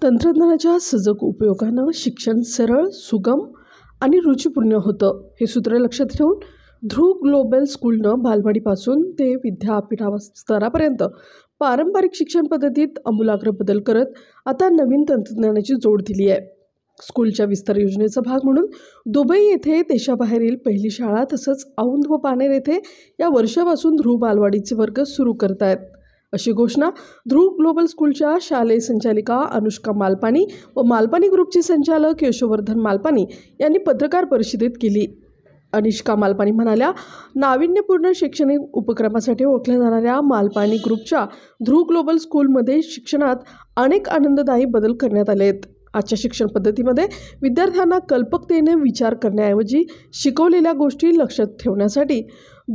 तंत्रज्ञानाच्या सजग उपयोगानं शिक्षण सरळ, सुगम आणि रुचिपूर्ण होतं. हे सूत्र लक्षात ठेवून ध्रुव ग्लोबल स्कूलनं बालवाडीपासून ते विद्यापीठा स्तरापर्यंत पारंपरिक शिक्षण पद्धतीत आमूलाग्र बदल करत आता नवीन तंत्रज्ञानाची जोड दिली आहे. स्कूलच्या विस्तार योजनेचा भाग म्हणून दुबई येथे देशाबाहेरील पहिली शाळा तसंच औंध व पानेर येथे या वर्षापासून ध्रुव बालवाडीचे वर्ग सुरू करत आहेत. अशी घोषणा ध्रुव ग्लोबल स्कूलच्या शालेय संचालिका अनुष्का मालपानी व मालपानी ग्रुपचे संचालक यशोवर्धन मालपानी यांनी पत्रकार परिषदेत केली. अनुष्का मालपानी म्हणाल्या, नाविन्यपूर्ण शैक्षणिक उपक्रमासाठी ओळखल्या जाणाऱ्या मालपानी ग्रुपच्या ध्रुव ग्लोबल स्कूलमध्ये शिक्षणात अनेक आनंददायी बदल करण्यात आले आहेत. आजच्या शिक्षण पद्धतीमध्ये विद्यार्थ्यांना कल्पकतेने विचार करण्याऐवजी शिकवलेल्या गोष्टी लक्षात ठेवण्यासाठी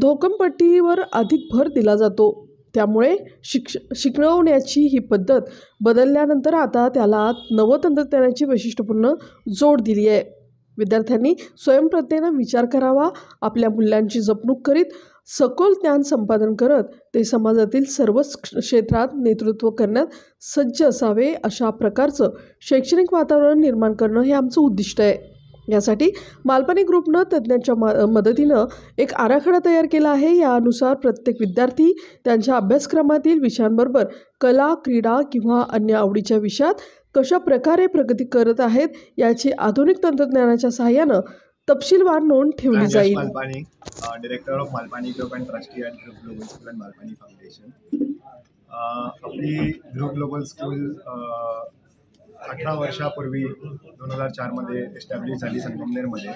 धोकमपट्टीवर अधिक भर दिला जातो. त्यामुळे शिकवण्याची ही पद्धत बदलल्यानंतर आता त्याला नवतंत्रज्ञानाची वैशिष्ट्यपूर्ण जोड दिली आहे. विद्यार्थ्यांनी स्वयंप्रज्ञेनं विचार करावा, आपल्या मूल्यांची जपणूक करीत सखोल ज्ञान संपादन करत ते समाजातील सर्वच क्षेत्रात नेतृत्व करण्यात सज्ज असावे. अशा प्रकारचं शैक्षणिक वातावरण निर्माण करणं हे आमचं उद्दिष्ट आहे. यासाठी मालपानी ग्रुपनं तज्ज्ञांच्या मदतीनं एक आराखडा तयार केला आहे. यानुसार प्रत्येक विद्यार्थी त्यांच्या अभ्यासक्रमातील विषयांबरोबर कला, क्रीडा किंवा अन्य आवडीच्या विषयात कशा प्रकारे प्रगती करत आहेत याची आधुनिक तंत्रज्ञानाच्या सहाय्यानं तपशीलवार नोंद ठेवली जाईल. Malpani, director of Malpani group and trustee at Dhruv global school and Malpani foundation. आपली ध्रुव ग्लोबल स्कूल 18 वर्षापूर्वी 2004 एस्टॅब्लिश झाली संगमनेरमध्ये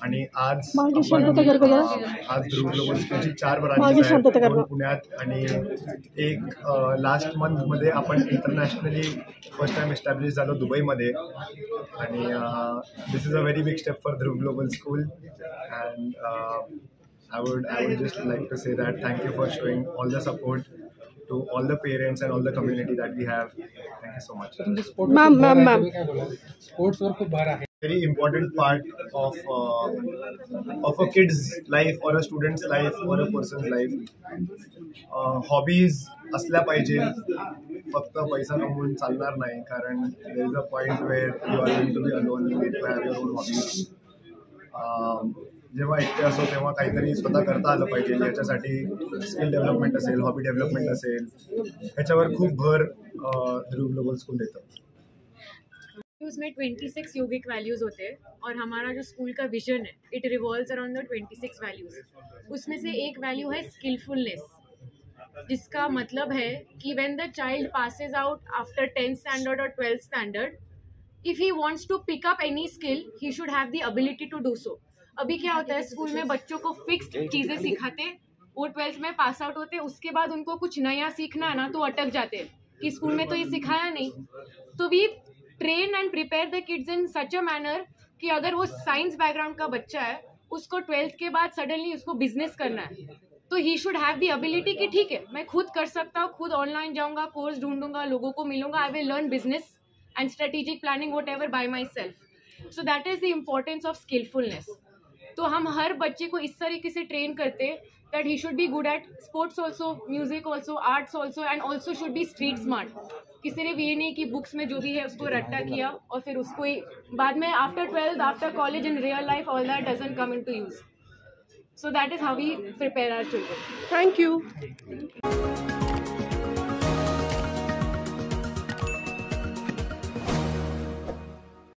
आणि आज ध्रुव ग्लोबल स्कूलची 4 ब्रांचेस आहेत, 2 पुण्यात आणि एक लास्ट मंथमध्ये आपण इंटरनॅशनली फर्स्ट टाइम एस्टॅब्लिश झालो दुबईमध्ये. आणि this is a very big step for Dhruv global school and I would just like to say that thank you for showing all the support to all the parents and all the community that we have. Thank you so much. Ma'am. Sports work खूप भार आहे. Very important part of a kid's life or a student's life or a person's life. Hobbies असल्या पाहिजे. फक्त पैसा कमवून चालणार नाही, कारण there is a point where you are going to be alone. You need to have your own hobbies. जेव्हा एकटे असो तेव्हा काहीतरी स्वतः करता आलं पाहिजे. याच्यासाठी स्किल डेव्हलपमेंट असेल, हॉबी डेव्हलपमेंट असेल, ह्याच्यावर खूप भर ध्रुव ग्लोबल स्कूल देतं. उसमें 26 योगिक वैल्यूज़ होते हैं और हमारा जो स्कूल का विजन है it revolves around the 26 values. उसमें से एक वैल्यू है स्किलफुलनेस, जिसका मतलब है कि when the child passes out after 10th standard और 12th standard, if he wants to pick up any skill he should have the ability to do so. अभी क्या होता है, स्कूल में बच्चों को फिक्स्ड चीज़ें सिखाते, वो 12th में पास आउट होते, उसके बाद उनको कुछ नया सीखना है ना तो अटक जाते कि स्कूल में तो ये सिखाया नहीं. तो we train and prepare the kids in such a manner कि अगर वो साइंस बैकग्राउंड का बच्चा है, उसको 12th के बाद सडनली उसको बिजनेस करना है, तो ही शुड हैव द एबिलिटी कि ठीक है मैं खुद कर सकता हूँ, खुद ऑनलाइन जाऊँगा, कोर्स ढूंढूंगा, लोगों को मिलूंगा, I will learn business and strategic planning whatever by myself. So that is the importance of skilfulness. तो हम हर बच्चे को इस तरीके से ट्रेन करते that he should be good at sports also, music also, arts also, and also should be street smart. कि सिर्फ ये नहीं कि बुक्स में जो भी है उसको रट्टा किया और फिर उसको ही बाद में after 12th, after college, in real life all that doesn't come into use. So that is how we prepare our children. Thank you.